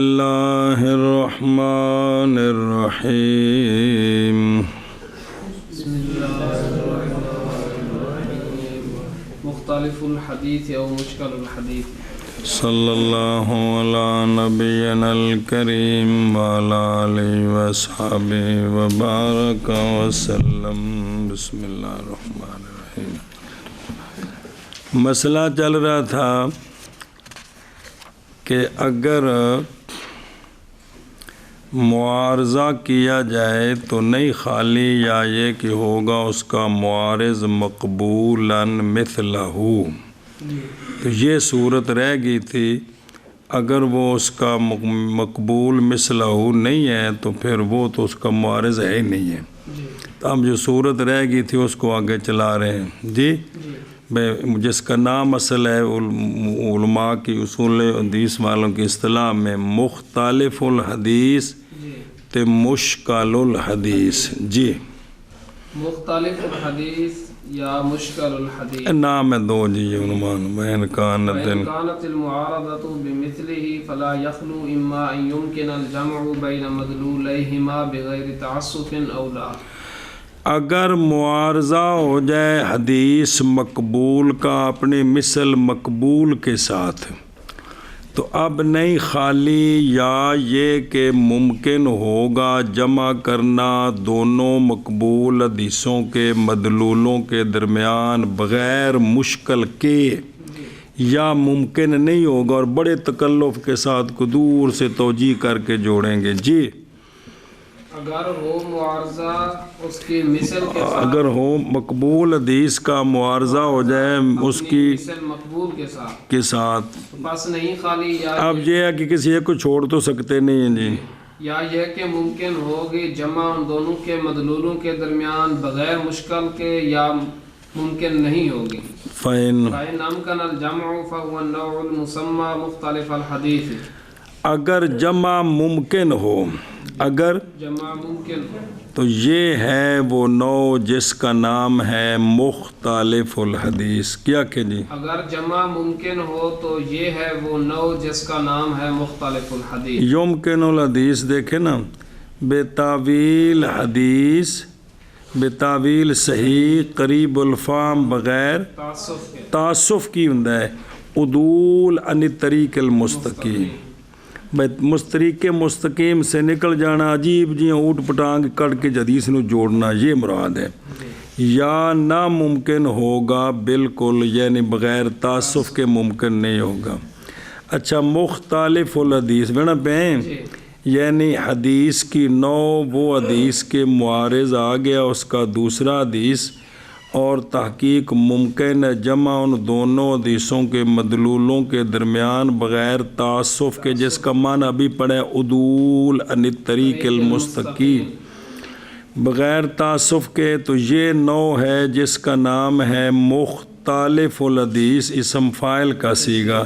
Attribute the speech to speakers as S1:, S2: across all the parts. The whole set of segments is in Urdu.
S1: اللہ الرحمن الرحیم
S2: بسم اللہ الرحمن الرحیم مختلف الحدیث او مشکل الحدیث
S1: صلی اللہ علی نبینا الکریم وعلی آلہ وصحبہ وبارک وسلم۔ بسم اللہ الرحمن الرحیم۔ مسئلہ چل رہا تھا کہ اگر معارضہ کیا جائے تو نہیں خالی یا یہ کہ ہوگا اس کا معارض مقبولاً مثلہ، تو یہ صورت رہ گئی تھی۔ اگر وہ اس کا مقبول مثلہ نہیں ہے تو پھر وہ تو اس کا معارض ہے ہی نہیں ہے۔ تو اب جو صورت رہ گئی تھی اس کو آگے چلا رہے ہیں جی، جس کا نام اصل ہے علماء کی اصول حدیث والوں کی اصطلاح میں مختلف الحدیث تے مشکل الحدیث۔ جی
S2: مختلف الحدیث یا مشکل الحدیث
S1: نام ہے دو جی عنوان۔ وَإِنْ
S2: كانت المعارضة بمثله فلا يخلو اما ان يمكن الجمع بين مدلوليهما بغیر تعسف او لا۔
S1: اگر معارضہ ہو جائے حدیث مقبول کا اپنی مثل مقبول کے ساتھ، تو اب نہیں خالی یا یہ کہ ممکن ہوگا جمع کرنا دونوں مقبول حدیثوں کے مدلولوں کے درمیان بغیر مشکل کے، یا ممکن نہیں ہوگا اور بڑے تکلف کے ساتھ کو دور سے توجیہ کر کے جوڑیں گے۔ جی
S2: اگر ہو معارضہ اس کی مثل کے ساتھ،
S1: اگر ہو مقبول حدیث کا معارضہ ہو جائے اس کی
S2: مثل مقبول
S1: کے ساتھ،
S2: بس نہیں خالی یا
S1: اب یہ ہے کہ کسی ایک کو چھوڑ تو سکتے نہیں ہیں جی،
S2: یا یہ کہ ممکن ہوگی جمع ان دونوں کے مدلولوں کے درمیان بغیر مشکل کے، یا ممکن نہیں ہوگی۔
S1: فَإِنْ
S2: أَمْكَنَ الْجَمْعُ فَهُوَ النَّوْعُ الْمُسَمَّى مُخْتَلِفَ الْحَدِيثِ۔
S1: اگر جمع ممکن ہو، اگر
S2: جمع ممکن ہو
S1: تو یہ ہے وہ نوع جس کا نام ہے مختلف الحدیث۔ کیا کہ جی
S2: اگر جمع ممکن ہو تو یہ ہے وہ نوع جس کا نام ہے مختلف الحدیث۔
S1: یمکن الحدیث دیکھیں نا، بے تعویل حدیث، بے تعویل صحیح قریب الفام بغیر
S2: تعصف کے
S1: تعصف کی ہوں ہے، عدول عن الطریق المستقیم، طریق مستقیم سے نکل جانا، عجیب جی اوٹ پٹانگ کٹ کے حدیث نو جوڑنا، یہ مراد ہے۔ یا ناممکن ہوگا بالکل، یعنی بغیر تعصف کے ممکن نہیں ہوگا۔ اچھا مختلف الحدیث بنا پہیں، یعنی حدیث کی نوع وہ حدیث کے معارض آ گیا اس کا دوسرا حدیث، اور تحقیق ممکن ہے جمع ان دونوں حدیثوں کے مدلولوں کے درمیان بغیر تعصف کے، جس کا معنی ابھی پڑھے عدول عن الطریق المستقیم، بغیر تعصف کے، تو یہ نوع ہے جس کا نام ہے مختلف الحدیث، اسم فاعل کا صیغہ،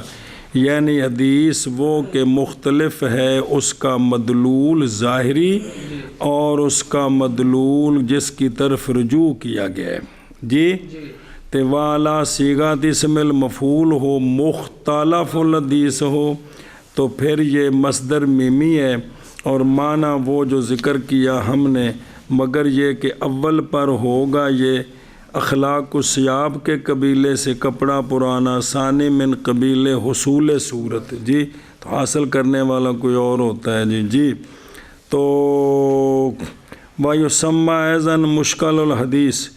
S1: یعنی حدیث وہ کہ مختلف ہے اس کا مدلول ظاہری اور اس کا مدلول جس کی طرف رجوع کیا گیا ہے۔ جی والا صیغۃ اسم المفعول ہو، مختلف الحدیث ہو، تو پھر یہ مصدر میمی ہے، اور معنی وہ جو ذکر کیا ہم نے، مگر یہ کہ اول پر ہوگا یہ اخلاق الثیاب کے قبیلے سے کپڑا پرانا، ثانی من قبیل حصول صورت، جی تو حاصل کرنے والا کوئی اور ہوتا ہے جی تو وَيُسَمَّى أَيْضًا مشکل الحدیث،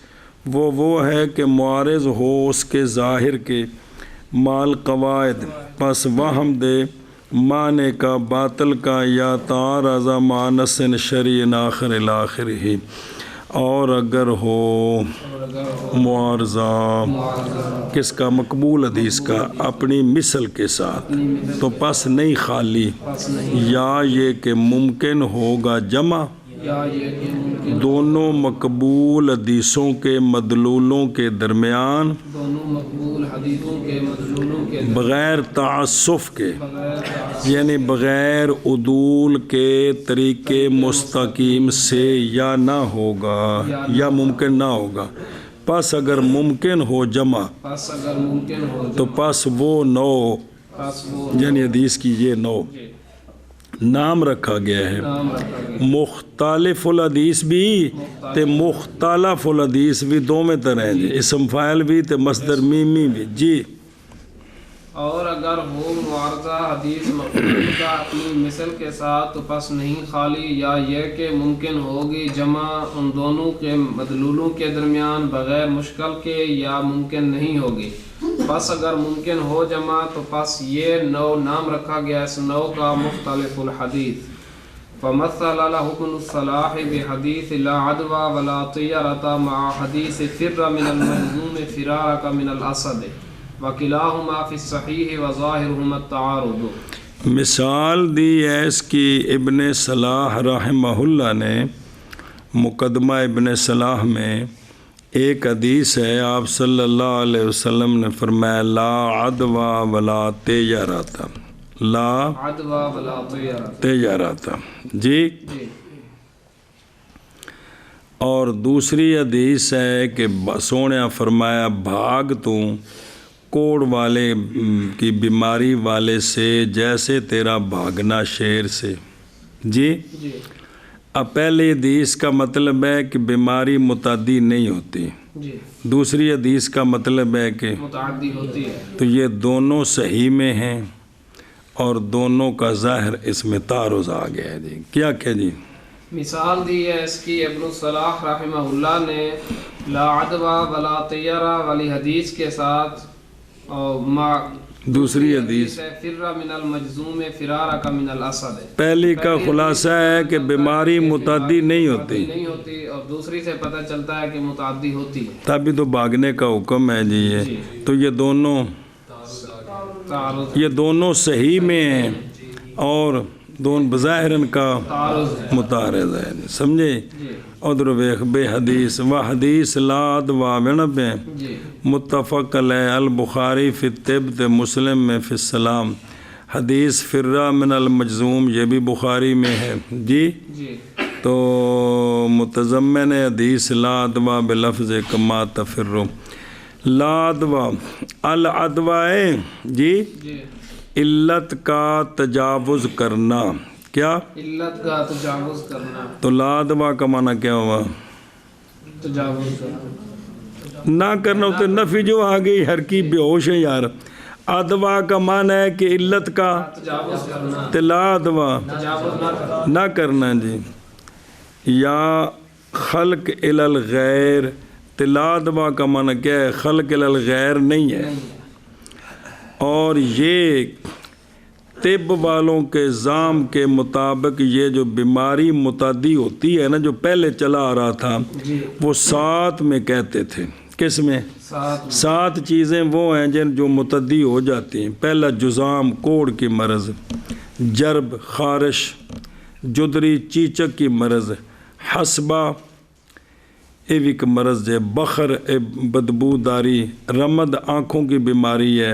S1: وہ ہے کہ معارض ہو اس کے ظاہر کے مال قواعد، پس وہم دے معنی کا باطل کا، یا تعارض مع نص شرعی آخر الاخر ہی، اور اگر ہو معارضہ کس کا مقبول حدیث کا اپنی مثل کے ساتھ، تو پس نہیں خالی یا یہ کہ ممکن ہوگا جمع دونوں مقبول حدیثوں کے مدلولوں کے درمیان بغیر تعصف کے، یعنی بغیر عدول کے طریق مستقیم سے، یا نہ ہوگا یا ممکن نہ ہوگا۔ پس اگر ممکن ہو جمع تو پس وہ نوع یعنی حدیث کی یہ نوع نام رکھا گیا ہے.
S2: نام رکھا گیا.
S1: مختلف الحدیث بھی تے مختلف الحدیث بھی دو میں طرح ہیں جی. اسم فاعل بھی تے مصدر میمی بھی. جی
S2: اور اگر ہو معارضہ حدیث مقبول کا اپنی مثل کے ساتھ تو پس نہیں خالی یا یہ کہ ممکن ہوگی جمع ان دونوں کے مدلولوں کے درمیان بغیر مشکل کے یا ممکن نہیں ہوگی. پس اگر ممکن ہو جمع تو پس یہ نو نام رکھا گیا اس نو کا مختلف الحدیث. فمثل حکم الصلاح بحدیث لا عدوى ولا طیرة مع حدیث فر من المجذوم فرارك من الاسد وکلاہما فی الصحیح وظاہرہما التعارض.
S1: مثال دی ہے اس کی ابن صلاح رحمہ اللہ نے مقدمہ ابن صلاح میں ایک حدیث ہے. آپ صلی اللہ علیہ وسلم نے فرمایا لا عدوى ولا طیرۃ. لا
S2: عدوى ولا طیرۃ.
S1: طیرۃ. جی. اور دوسری حدیث ہے کہ سونے فرمایا بھاگ تو کوڑ والے کی بیماری والے سے جیسے تیرا بھاگنا شیر سے. جی. اب پہلے حدیث کا مطلب ہے کہ بیماری متعدی نہیں ہوتی. دوسری حدیث کا مطلب ہے کہ
S2: متعدی ہوتی ہے.
S1: تو یہ دونوں صحیح میں ہیں اور دونوں کا ظاہر اس میں تعارض آ گیا ہے. جی کیا کہ جی
S2: مثال دی ہے اس کی ابن الصلاح رحمہ اللہ نے لا عدوى ولا طیرہ والی حدیث کے ساتھ
S1: دوسری حدیث
S2: فر من المجذوم فرارك من الاسد.
S1: پہلی کا خلاصہ ہے کہ بیماری متعدی نہیں ہوتی
S2: اور دوسری سے پتہ چلتا ہے کہ متعدی ہوتی ہے.
S1: تبھی تو بھاگنے کا حکم ہے جی. یہ تو یہ دونوں صحیح میں ہیں اور دونوں بظاہرن کا متعارض ہے. سمجھے. ادھر ویخ بے حدیث و حدیث لا عدوى بنبے متفق علیہ البخاری فی الطب مسلم میں فی السلام. حدیث فرہ من المجذوم یہ بھی بخاری میں ہے. جی. تو متضمن حدیث لا عدوى بلفظ کما تفر. لا عدوى العدوى جی علت کا تجاوز کرنا. کیا
S2: علت کا تجاوز کرنا.
S1: تو لا عدوى کا معنی کیا ہوا؟
S2: تجاوز کرنا.
S1: نہ کرنا. تو نفی جو آ گئی ہر کی بے ہوش ہے یار. عدوى کا معنی ہے کہ علت کا
S2: تجاوز کرنا.
S1: تو لا عدوى
S2: تجاوز
S1: نہ کرنا. جی. یا خلق الی الغیر. تو لا عدوى کا معنی کیا ہے؟ خلق الی الغیر نہیں ہے. اور یہ طب والوں کے ذام کے مطابق یہ جو بیماری متعدی ہوتی ہے نا جو پہلے چلا آ رہا تھا وہ 7 میں کہتے تھے. کس میں؟ 7 چیزیں وہ ہیں جن جو متعدی ہو جاتی ہیں. پہلا جزام کوڑ کی مرض، جرب خارش، جدری چیچک کی مرض، حسبہ ایک مرض ہے، بخر بدبو داری، رمد آنکھوں کی بیماری ہے،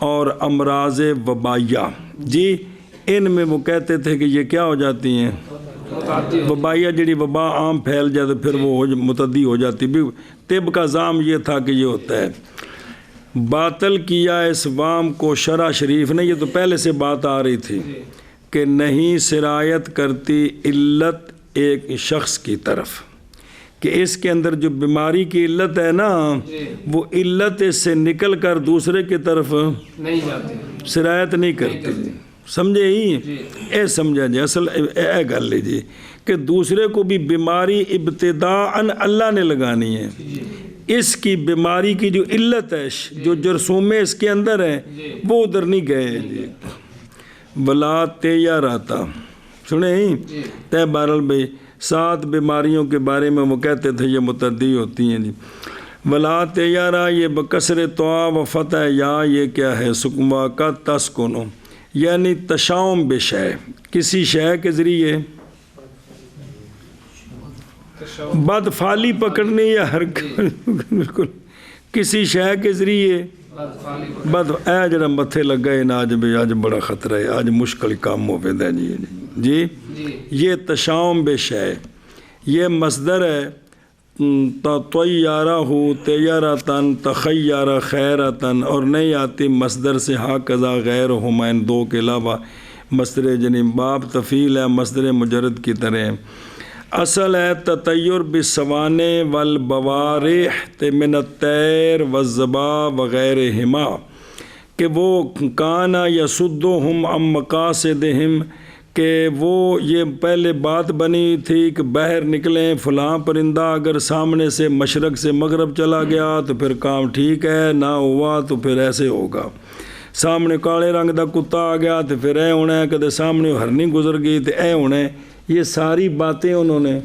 S1: اور امراض وبائیہ. جی ان میں وہ کہتے تھے کہ یہ کیا ہو جاتی ہیں؟ وبائیہ. جڑی وبا عام پھیل جائے تو پھر وہ متعدی ہو جاتی. بھی طب کا ضام یہ تھا کہ یہ ہوتا ہے. باطل کیا اس وام کو شرع شریف نے. یہ تو پہلے سے بات آ رہی تھی کہ نہیں سرایت کرتی علت ایک شخص کی طرف کہ اس کے اندر جو بیماری کی علت ہے نا وہ علت اس سے نکل کر دوسرے کی طرف
S2: نہیں جاتی،
S1: سرایت نہیں کرتی. سمجھے ہی اے سمجھا جائے. اصل اے گل لیجیے کہ دوسرے کو بھی بیماری ابتداءً اللہ نے لگانی ہے. اس کی بیماری کی جو علت ہے جو جرثومے اس کے اندر ہیں وہ ادھر نہیں گئے. جی ولا طیرۃ. سنیں ہی تے بہرحال بھائی 7 بیماریوں کے بارے میں وہ کہتے تھے یہ متعدی ہوتی ہیں. جی ولا طیرۃ یہ بکسر طا و فتح یا یہ کیا ہے؟ سکما کا تسکنو یعنی تشاؤم بشے کسی شے کے ذریعے بد فعلی پکڑنے یا بالکل کسی شے کے ذریعے بد. اے جڑا متھے لگا ہے نا آج بھی آج بڑا خطرہ ہے، آج مشکل کام ہو پہ. جی یہ تشاؤم بشے یہ مصدر ہے. طیارہ ہو طیارتن تخیارہ خیرتن اور نہیں آتی مصدر سے ہا قضا غیر ہما ان 2 کے علاوہ مصدر یعنی باب تفیل ہے مصدر مجرد کی طرح. اصل ہے تطیر بالسوانے والبوارح من الطیر والضبا وغیرہما کہ وہ کانا یصدہم عن مقاصدہم کہ وہ یہ پہلے بات بنی تھی کہ باہر نکلیں فلاں پرندہ اگر سامنے سے مشرق سے مغرب چلا گیا تو پھر کام ٹھیک ہے، نہ ہوا تو پھر ایسے ہوگا. سامنے کالے رنگ دا کتا آ گیا تو پھر اے ہونا ہے، کدے سامنے ہرنی گزر گئی تو اے ہونا ہے. یہ ساری باتیں انہوں نے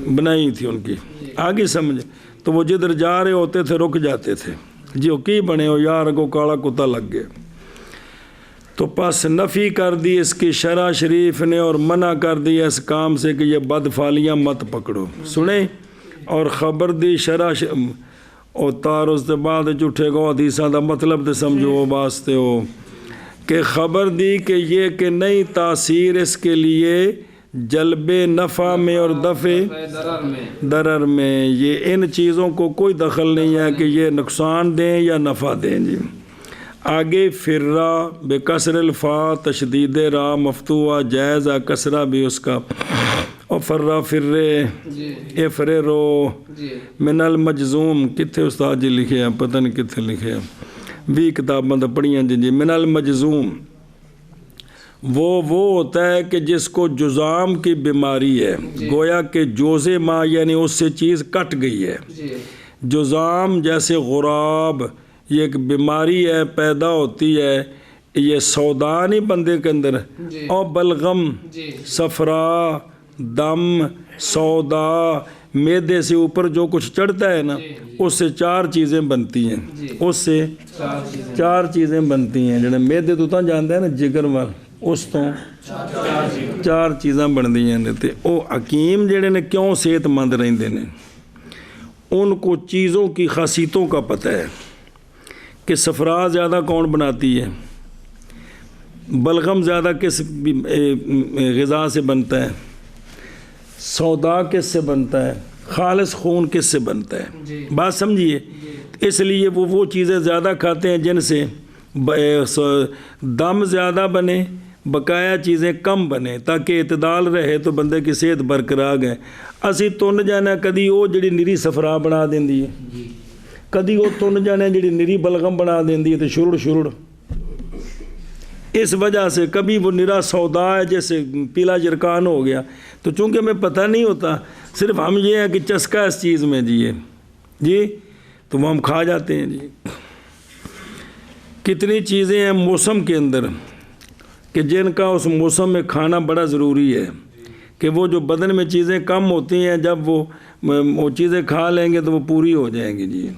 S1: بنائی تھی ان کی. آگے سمجھ تو وہ جدھر جا رہے ہوتے تھے رک جاتے تھے، جو کی بنے ہو یار کو کالا کتا لگ گئے. تو پس نفی کر دی اس کی شرع شریف نے اور منع کر دی اس کام سے کہ یہ بدفالیاں مت پکڑو. سنیں اور خبر دی شرع اور تعارض کے بعد جھوٹے کو حدیثاں دا مطلب تے سمجھو واسطے ہو کہ خبر دی کہ یہ کہ نئی تاثیر اس کے لیے جلب نفع میں اور دفع ضرر میں، یہ ان چیزوں کو کوئی دخل نہیں ہے کہ یہ نقصان دیں یا نفع دیں. جی آگے فرا بے کسر الفا تشدید را مفتوح جائز کسرہ بھی اس کا، اور فرا فرے افرے رو من المجزوم کتنے استاد جی لکھے ہیں پتہ نہیں کتنے لکھے ہیں، بھی کتاباں تو پڑھیاں جی. من المجزوم وہ ہوتا ہے کہ جس کو جزام کی بیماری ہے، گویا کہ جوزے ماں یعنی اس سے چیز کٹ گئی ہے. جزام جیسے غراب یہ ایک بیماری ہے پیدا ہوتی ہے، یہ سودا نہیں بندے کے اندر، اور بلغم صفرا دم سودا معدے سے اوپر جو کچھ چڑھتا ہے نا اس سے 4 چیزیں بنتی ہیں. اس سے 4 چیزیں بنتی ہیں جنہیں معدے تو جانتا ہے نا جگر وال اس تو 4 چیزاں بن دی ہیں. تے وہ حکیم جڑے نے کیوں صحت مند رہندے نے ان کو چیزوں کی خاصیتوں کا پتہ ہے کہ صفرا زیادہ کون بناتی ہے، بلغم زیادہ کس غذا سے بنتا ہے، سودا کس سے بنتا ہے، خالص خون کس سے بنتا ہے. بات سمجھیے. اس لیے وہ چیزیں زیادہ کھاتے ہیں جن سے دم زیادہ بنے بقایا چیزیں کم بنے تاکہ اعتدال رہے تو بندے کی صحت برقرار ہے. اسی تن جانا کدی وہ جڑی نری صفرا بنا دیندی ہے، کدی وہ تن جانے جڑی نری بلغم بنا دیندی ہے تو شرڑ. اس وجہ سے کبھی وہ نرا سودا ہے جیسے پیلا جرکان ہو گیا تو چونکہ ہمیں پتہ نہیں ہوتا، صرف ہم یہ ہے کہ چسکا اس چیز میں جی تو وہ ہم کھا جاتے ہیں. جی کتنی چیزیں ہیں موسم کے اندر کہ جن کا اس موسم میں کھانا بڑا ضروری ہے کہ وہ جو بدن میں چیزیں کم ہوتی ہیں جب وہ چیزیں کھا لیں گے تو وہ پوری ہو جائیں گی. جی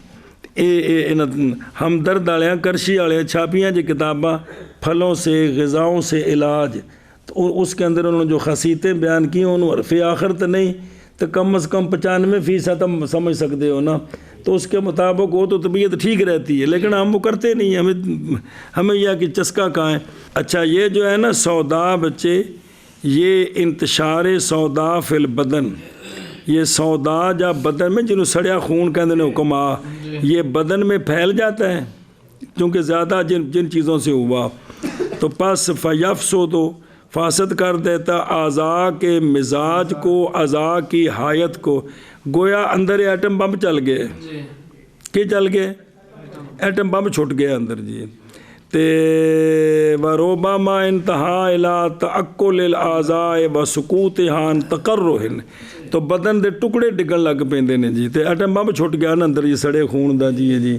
S1: ہمدرد والے کرشی والے چھاپیاں جی کتاباں پھلوں سے غذاؤں سے علاج، تو اس کے اندر انہوں نے جو خاصیتیں بیان کی انہوں حرف آخر تو نہیں تو کم از کم 95% ہم سمجھ سکتے ہو نا، تو اس کے مطابق وہ تو طبیعت ٹھیک رہتی ہے لیکن ہم وہ کرتے نہیں ہیں. ہمیں یہ کہ چسکا کہاں ہے. اچھا یہ جو ہے نا سودا بچے، یہ انتشار سودا فی البدن، یہ سودا جب بدن میں جنہوں سڑیا خون کہندے نے حکم آ یہ بدن میں پھیل جاتا ہے کیونکہ زیادہ جن چیزوں سے ہوا تو پس فیفسدو فاسد کر دیتا اعضاء کے مزاج کو، اعضاء کی حیات کو. گویا اندر ایٹم بم چل گئے کہ چل گئے ایٹم بم چھٹ گیا اندر. جی تے وربما انتہا الی تأکل الاعضاء وسقوطها عن تقرح، تو بدن دے ٹکڑے ڈگن لگ پیندے نے. جی تے ایٹم بم چھٹ گیا نا اندر جی سڑے خون دا. جی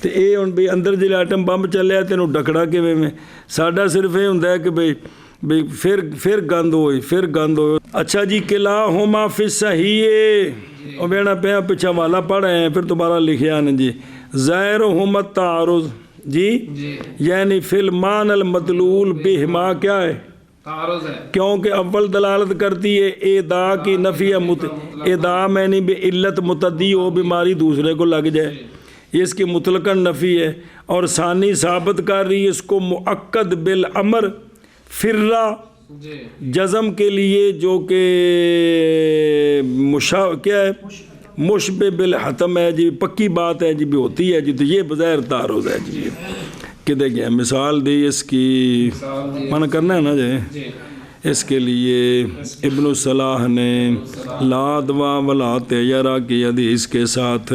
S1: تے اے ہن بھی اندر جے ایٹم بم چلیا تینوں ڈکڑا کیویں میں. ساڈا صرف یہ ہوندا ہے کہ بھئی پھر گند ہوئی پھر گند ہوئی. اچھا جی کلاہما فی الصحیح اور بینا پہ پیچھا والا پڑھ رہے ہیں پھر دوبارہ لکھیا نا. جی ظاہرہما التعارض جی یعنی فی المان المدلول بہما کیا ہے
S2: تعارض ہے،
S1: کیونکہ اول دلالت کرتی ہے ادا کی نفی ادا میں نہیں بے علت متعدی ہو بیماری دوسرے کو لگ جائے، یہ اس کی مطلقاً نفی ہے. اور ثانی ثابت کر رہی ہے اس کو مؤکد بالامر فرا جزم کے لیے جو کہ کیا ہے مشبہ بالحتم ہے. جی پکی بات ہے جی بھی ہوتی ہے. جی تو یہ بظاہر تعارض ہے. جی کدے گیا مثال دی اس کی من کرنا ہے نا جی اس کے لیے ابن الصلاح نے لا دوا ولا تیرا کی حدیث کے ساتھ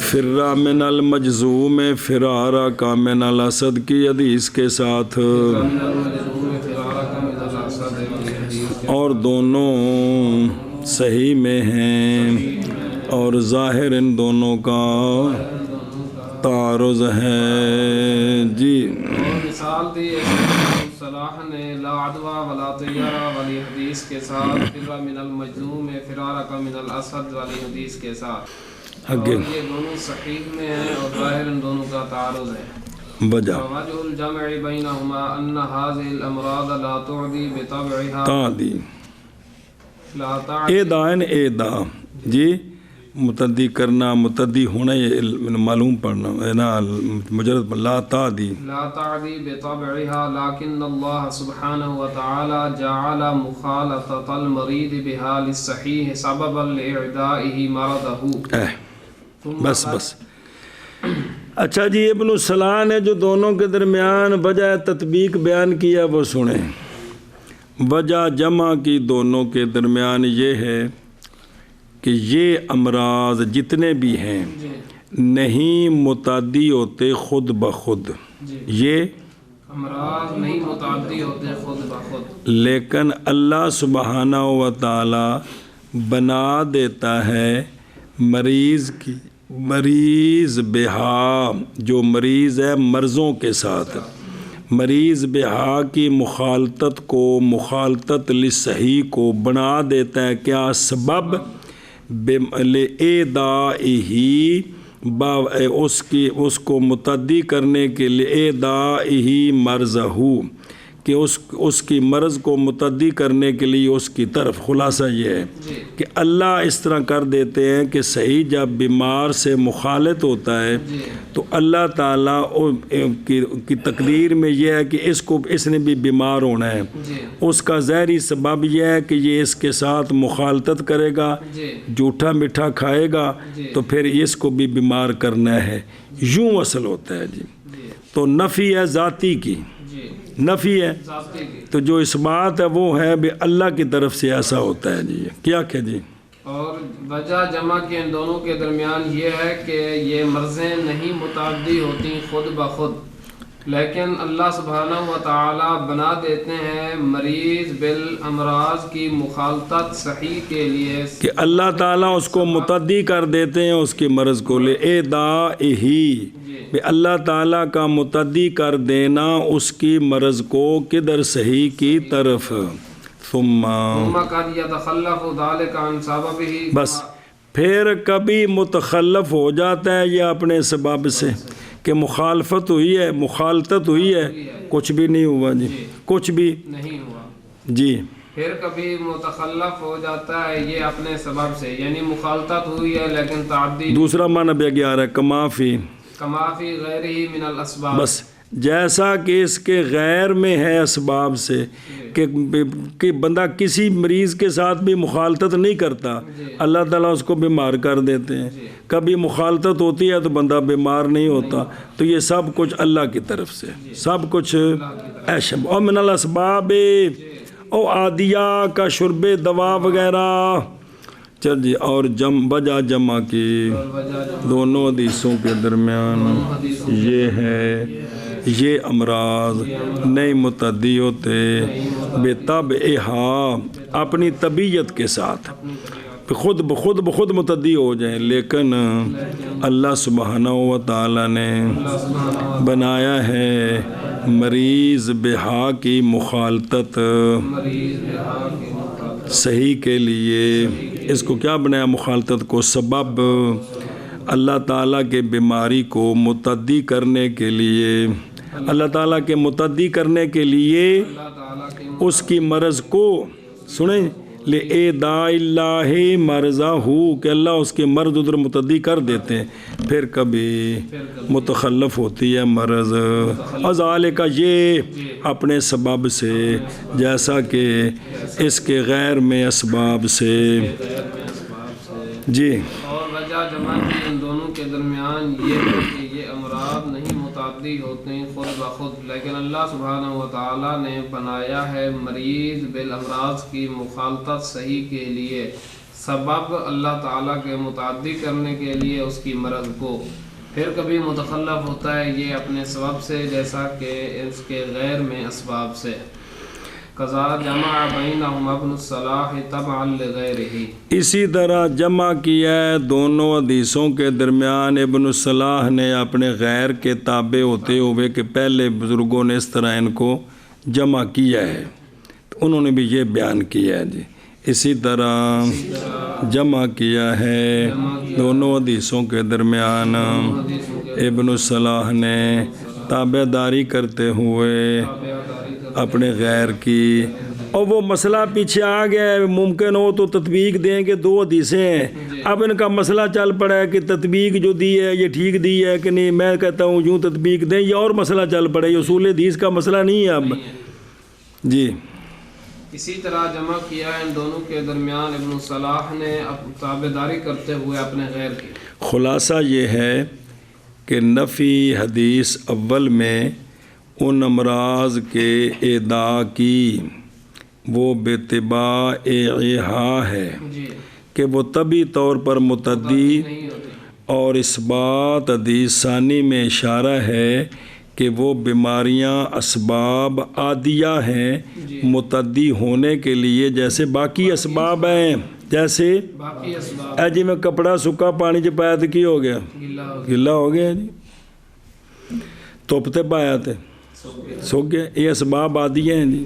S1: فرا من المجزوم فرارا کا من الاسد کی حدیث کے ساتھ اور دونوں صحیح میں ہیں اور ظاہر ان دونوں کا تعارض ہے جی
S2: مثال دی صلاح نے لا عدوا ولا طیرہ والی حدیث کے ساتھ فرا من المجذوم فرارا کا من الاسد والی حدیث کے ساتھ اور یہ دونوں صحیح میں ہیں اور ظاہر ان دونوں کا تعارض ہے
S1: وجہ
S2: وجہ الجمع بینہما ان هذه الامراض لا تعدی بطبعها
S1: تعدی
S2: لا تعدی
S1: اے دا جی متعدی کرنا متعدی ہونا یہ معلوم پڑھنا ہے نا مجرد لا تعدی
S2: بطبعها لكن الله سبحانه وتعالى جعل مخالطة المريض بها للصحيح سببا لإعدائه مرضه
S1: بس اچھا جی ابن الصلاح نے جو دونوں کے درمیان وجہ تطبیق بیان کیا وہ سنیں وجہ جمع کی دونوں کے درمیان یہ ہے کہ یہ امراض جتنے بھی ہیں نہیں متعدی ہوتے خود بخود یہ
S2: امراض نہیں متعدی ہوتے خود بخود
S1: لیکن اللہ سبحانہ و تعالی بنا دیتا ہے مریض بہا جو مریض ہے مرضوں کے ساتھ مریض بہا کی مخالطت لصحیح کو بنا دیتا ہے کیا سبب اس کو متعدی کرنے کے لیے دائی مرضہ کہ اس کی مرض کو متعدی کرنے کے لیے اس کی طرف خلاصہ یہ ہے کہ اللہ اس طرح کر دیتے ہیں کہ صحیح جب بیمار سے مخالط ہوتا ہے تو اللہ تعالیٰ کی تقدیر میں یہ ہے کہ اس نے بھی بیمار ہونا ہے اس کا ظاہری سبب یہ ہے کہ یہ اس کے ساتھ مخالطت کرے گا جھوٹا میٹھا کھائے گا تو پھر اس کو بھی بیمار کرنا ہے یوں اصل ہوتا ہے جی تو نفی ہے ذاتی کی نفی ہے تو جو اس بات ہے وہ ہے بھی اللہ کی طرف سے ایسا ہوتا ہے جی کیا کہ جی
S2: اور وجہ جمع کے ان دونوں کے درمیان یہ ہے کہ یہ مرضیں نہیں متعدی ہوتی خود بخود لیکن اللہ سبحانہ و تعالی بنا دیتے ہیں مریض بالامراض کی مخالطت صحیح کے لیے
S1: کہ اللہ تعالیٰ اس کو متعدی کر دیتے ہیں اس کی مرض کو لے دائی اللہ تعالیٰ کا متعدی کر دینا اس کی مرض کو کدھر صحیح کی طرف ثم بس پھر کبھی متخلف ہو جاتا ہے یہ اپنے سبب سے کہ مخالفت ہوئی ہے مخالطت ہوئی ہے کچھ بھی نہیں ہوا جی کچھ بھی
S2: نہیں ہوا
S1: جی
S2: پھر کبھی متخلف ہو جاتا ہے یہ اپنے سبب سے یعنی مخالطت ہوئی ہے لیکن تعدی
S1: دوسرا معنی بھی آگے آ رہا ہے کمافی
S2: غیرہ من الاسباب
S1: بس جیسا کہ اس کے غیر میں ہے اسباب سے کہ بندہ کسی مریض کے ساتھ بھی مخالطت نہیں کرتا اللہ تعالیٰ اس کو بیمار کر دیتے ہیں کبھی مخالطت ہوتی ہے تو بندہ بیمار نہیں ہوتا تو یہ سب کچھ اللہ کی طرف سے سب کچھ ایشم اور من الاسباب او عادیہ کا شرب دوا وغیرہ چل جی اور وجہ جمع کی دونوں حدیثوں کے درمیان یہ ہے یہ امراض نہیں متعدی ہوتے بے طبعہا اپنی طبیعت کے ساتھ خود بخود متعدی ہو جائیں لیکن اللہ سبحانہ و تعالی نے بنایا ہے مریض بہا کی مخالطت صحیح کے لیے اس کو کیا بنایا مخالطت کو سبب اللہ تعالیٰ کے بیماری کو متعدی کرنے کے لیے اللہ تعالیٰ کے متعدی کرنے کے لیے اس کی مرض کو سنیں لِإِعْدَاءِ اللَّهِ مَرْضَهُ کہ اللہ اس کے مرض ادھر متعدی کر دیتے ہیں پھر کبھی متخلف ہوتی ہے مرض ذَلِكَ یہ اپنے سبب سے جیسا کہ اس کے غیر میں اسباب سے
S2: جی اور وجہ جمع کی ان دونوں کے درمیان یہ ہے کہ یہ امراض نہیں متعدی ہوتے ہیں خود بخود، لیکن اللہ سبحانہ و تعالیٰ نے بنایا ہے مریض بالامراض کی مخالطت صحیح کے لیے، سبب اللہ تعالیٰ کے متعدی کرنے کے لیے اس کی مرض کو، پھر کبھی متخلف ہوتا ہے یہ اپنے سبب سے جیسا کہ اس کے غیر میں اسباب سے۔ قضا جمع بینہما ابن الصلاح تبعا لغیرہ،
S1: اسی طرح جمع کیا ہے دونوں حدیثوں کے درمیان ابن الصلاح نے اپنے غیر کے تابع ہوتے ہوئے کہ پہلے بزرگوں نے اس طرح ان کو جمع کیا ہے، تو انہوں نے بھی یہ بیان کیا ہے جی۔ اسی طرح جمع کیا ہے دونوں حدیثوں کے درمیان ابن الصلاح نے تابع داری کرتے ہوئے اپنے غیر کی، اور وہ مسئلہ پیچھے آ گیا ہے، ممکن ہو تو تطبیق دیں کہ دو حدیثیں ہیں، اب ان کا مسئلہ چل پڑا ہے کہ تطبیق جو دی ہے یہ ٹھیک دی ہے کہ نہیں، میں کہتا ہوں یوں تطبیق دیں، یہ اور مسئلہ چل پڑا ہے، یہ اصول حدیث کا مسئلہ نہیں ہے اب جی۔
S2: اسی طرح جمع کیا ہے ان دونوں کے درمیان ابن الصلاح نے تابعداری کرتے ہوئے اپنے غیر کی۔
S1: خلاصہ یہ ہے کہ نفی حدیث اول میں ان امراض کے اعداء کی وہ باتباع احا ہے
S2: جی،
S1: کہ وہ طبی طور پر متعدی،
S2: نہیں ہوتی،
S1: اور اس بات حدیث ثانی میں اشارہ ہے کہ وہ بیماریاں اسباب عادیہ ہیں متعدی ہونے کے لیے، جیسے باقی اسباب ہیں، جیسے
S2: باقی اسباب
S1: جی میں کپڑا سکا پانی چ پایا تو کی ہو گیا،
S2: گلا ہو
S1: گلا ہو گیا جی، توپتے پایا تھے سوکھ گیا، یہ اسباب عادیہ ہیں جی۔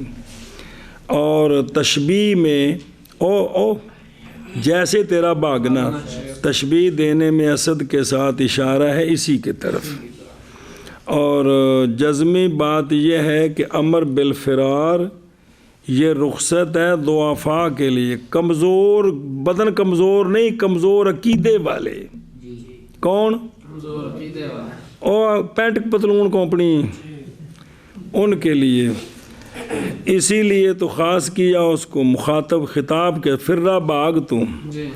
S1: اور تشبیہ میں او جیسے تیرا بھاگنا، تشبیہ دینے میں اسد کے ساتھ اشارہ ہے اسی کے طرف، اور جزمی بات یہ ہے کہ امر بالفرار یہ رخصت ہے ضعفاء کے لیے، کمزور بدن کمزور نہیں، کمزور عقیدے والے، کون؟
S2: کمزور عقیدے والے،
S1: اور پینٹ پتلون کمپنی ان کے لیے، اسی لیے تو خاص کیا اس کو مخاطب خطاب کے، فرہ بھاگ تو
S2: جی،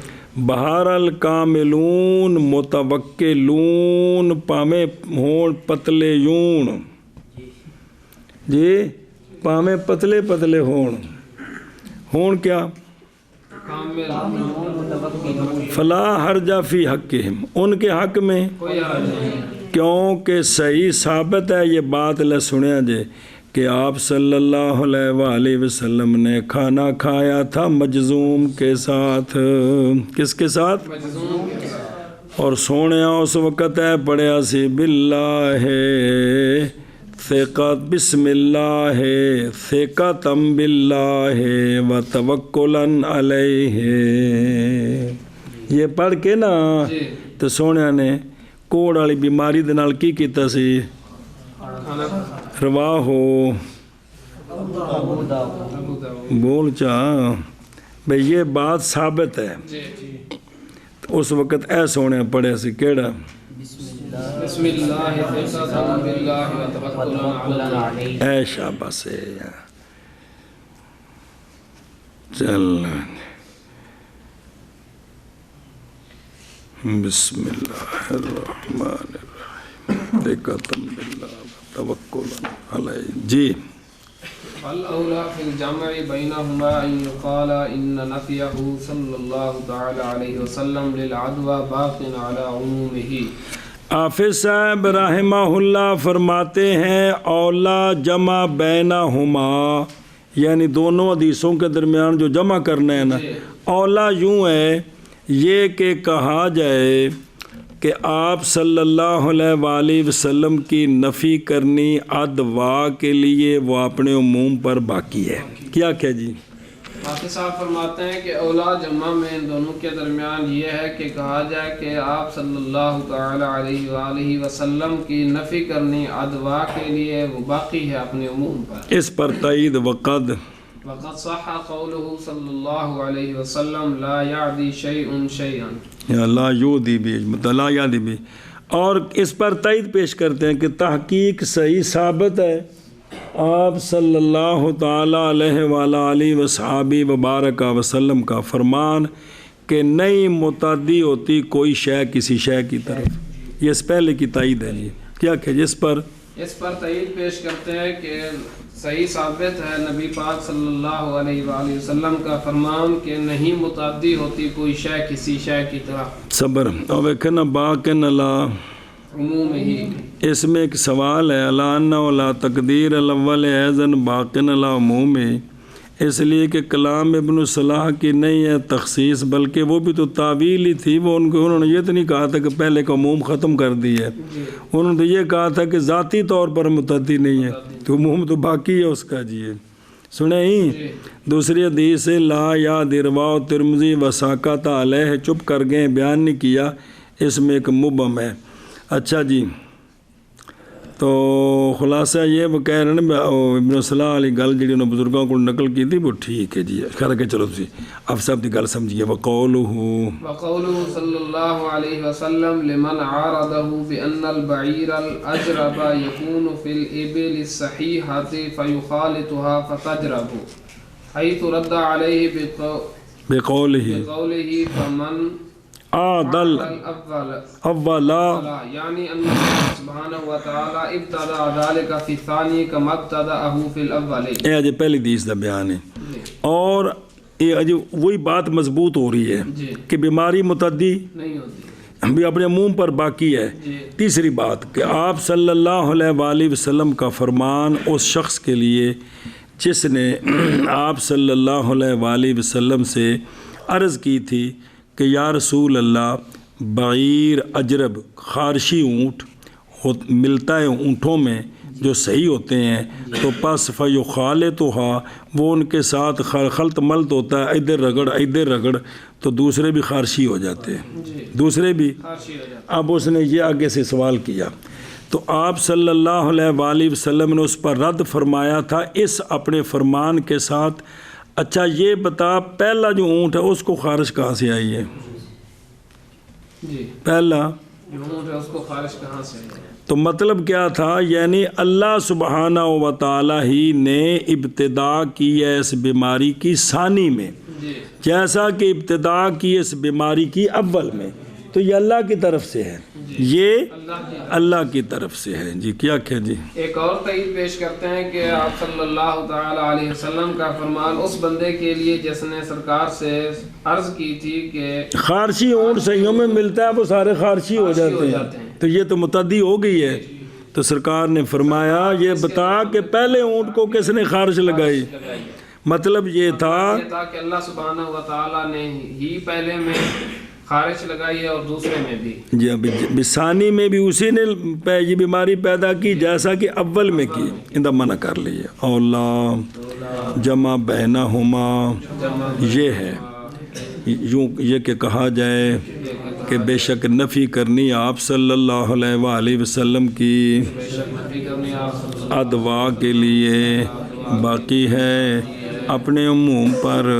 S1: بہار الکاملون متوکلون پامے ہون پتلے یون جی، پامے پتلے پتلے ہون کیا؟
S2: کامل
S1: فلا حرج فی حقہم، ان کے حق میں
S2: کوئی حرج نہیں،
S1: کیونکہ صحیح ثابت ہے یہ بات لے سنیا جے کہ آپ صلی اللہ علیہ وآلہ وسلم نے کھانا کھایا تھا مجزوم کے ساتھ، کس کے ساتھ؟
S2: مجزوم کے ساتھ،
S1: اور سونے اس وقت ہے پڑھیا سی باللہ ثقت بسم اللہ ثقتم باللہ و توکلن علیہ، یہ پڑھ کے نا تو سونے نے کوڑ والی بیماری دے نال کی کیتا سی؟ روا ہو بول چاہ بھئی یہ بات ثابت ہے، اس وقت اے سونے پڑھے سی کیڑا؟
S2: بسم اللہ ثقتم باللہ و توکلن علیہ،
S1: اے شابہ سے چل بسم اللہ الرحمن الرحیم ثقتم باللہ توکل علیہ جی۔
S2: فالأولى في الجمع بينهما أن يقال إن نفيه صلى الله تعالى عليه وسلم للعدوى باق على عمومه۔
S1: حافظ صاحب رحمہ اللہ فرماتے ہیں اولا جمع بینہما، یعنی دونوں حدیثوں کے درمیان جو جمع کرنا ہے نا، اولا یوں ہے یہ کہ کہا جائے کہ آپ صلی اللہ علیہ وآلہ وسلم کی نفی کرنی ادوا کے لیے وہ اپنے عموم پر باقی ہے۔ کیا کہ جی
S2: حافظ صاحب فرماتے ہیں کہ اولا جمع میں ان دونوں کے درمیان یہ ہے کہ کہا جائے کہ آپ صلی اللہ تعالی علیہ وآلہ وسلم کی نفی کرنی ادوا کے لیے وہ باقی ہے اپنے عموم پر۔
S1: اس پر تائید وقد
S2: وقد صح قوله صلی اللہ علیہ وسلم لا یعدی شیء شیئا،
S1: یا لا یودی بھی مطلب لا یادی بھی، اور اس پر تائید پیش کرتے ہیں کہ تحقیق صحیح ثابت ہے آپ صلی اللہ تعالی علیہ وآلہ وصحابہ وبارک وسلم کا فرمان کہ نہیں متعدی ہوتی کوئی شے کسی شے کی طرف، یہ اس پہلے کی تائید ہے جی۔ کیا کہ جس پر
S2: اس پر تائید پیش کرتے ہیں کہ صحیح ثابت ہے نبی پاک صلی اللہ علیہ وآلہ وسلم کا فرمان کہ نہیں متعدی ہوتی کوئی شے کسی شے کی طرح.
S1: صبر اور ویکھنا باقن اللہ
S2: عموم ہی.
S1: اس میں ایک سوال ہے الا ولا تقدیر الاول ایزن باقن اللہ عموم ہے، اس لیے کہ کلام ابن صلاح کی نہیں ہے تخصیص، بلکہ وہ بھی تو تعویل ہی تھی. وہ انہوں نے یہ تو نہیں کہا تھا کہ پہلے کا عموم ختم کر دی ہے، انہوں نے تو یہ کہا تھا کہ ذاتی طور پر متعدی نہیں ہے، تو عموم تو باقی ہے اس کا. جی سنیں ہی دوسری حدیث سے لا یا دروا ترمزی وساکت علیہ، چپ کر گئے بیان نہیں کیا، اس میں ایک مبہم ہے. اچھا جی، تو خلاصہ یہ وہ کہہ رہے ہیں ابن صلاح علی گل جی انہوں بزرگوں کو نقل کی تھی وہ ٹھیک ہے. جی خیر کہ چلو تھی اب صاحب کی گل سمجھیے.
S2: وقوله صلی اللہ علیہ وسلم لمن عارضه بأن البعیر الأجرب يكون في الإبل الصحيحة فيخالطها فتجرب، حيث رد عليه بقوله فمن
S1: عادل اولا،
S2: یعنی ان اللہ سبحانہ وتعالی ابتدع ذلك فی الثانی کما ابتدعه فی الاول.
S1: یہ اجے پہلی حدیث کا بیان ہے اور یہ اجے وہی بات مضبوط ہو رہی ہے کہ بیماری متعدی
S2: نہیں ہوتی،
S1: بھی اپنے منہ پر باقی ہے. تیسری بات کہ آپ صلی اللہ علیہ وآلہ وسلم کا فرمان اس شخص کے لیے جس نے آپ صلی اللہ علیہ وآلہ وسلم سے عرض کی تھی کہ یا رسول اللہ بعیر اجرب خارشی اونٹ ملتا ہے اونٹوں میں جو صحیح ہوتے ہیں، تو پس فیخالطھا وہ ان کے ساتھ خلط ملط ہوتا ہے، ادھر رگڑ تو دوسرے بھی خارشی ہو جاتے ہیں، دوسرے بھی. اب اس نے یہ آگے سے سوال کیا تو آپ صلی اللہ علیہ وآلہ وسلم نے اس پر رد فرمایا تھا اس اپنے فرمان کے ساتھ، اچھا یہ بتا پہلا جو اونٹ ہے اس کو خارش کہاں سے آئی ہے؟ پہلا
S2: جو اونٹ ہے اس کو خارش کہاں سے آئی ہے؟
S1: تو مطلب کیا تھا؟ یعنی اللہ سبحانہ و تعالی ہی نے ابتدا کی ہے اس بیماری کی ثانی میں، جیسا کہ ابتدا کی اس بیماری کی اول میں. تو یہ اللہ کی طرف سے ہے، یہ اللہ کی طرف سے ہے. جی کیا کہ جی
S2: ایک اور تائید پیش کرتے ہیں کہ آپ صلی اللہ تعالی علیہ وسلم کا فرمان اس بندے کے لیے جس نے سرکار سے عرض کی تھی کہ
S1: خارشی اونٹ صحیحوں میں ملتا ہے وہ سارے خارشی ہو جاتے ہیں، تو یہ تو متعدی ہو گئی ہے. تو سرکار نے فرمایا یہ بتا کہ پہلے اونٹ کو کس نے خارش لگائی. مطلب یہ تھا
S2: کہ اللہ سبحانہ و تعالی نے ہی پہلے میں خارش لگائی ہے اور دوسرے میں بھی.
S1: جی ابھی بثانی میں بھی اسی نے یہ بیماری پیدا کی جیسا کہ اول میں کی. اندہ منع کر لیے اولا جمع بینہما، یہ ہے یوں یہ کہ کہا جائے کہ بے شک نفی کرنی آپ صلی اللہ علیہ وآلہ وسلم کی ادوا کے لیے باقی ہے اپنے عموم پر،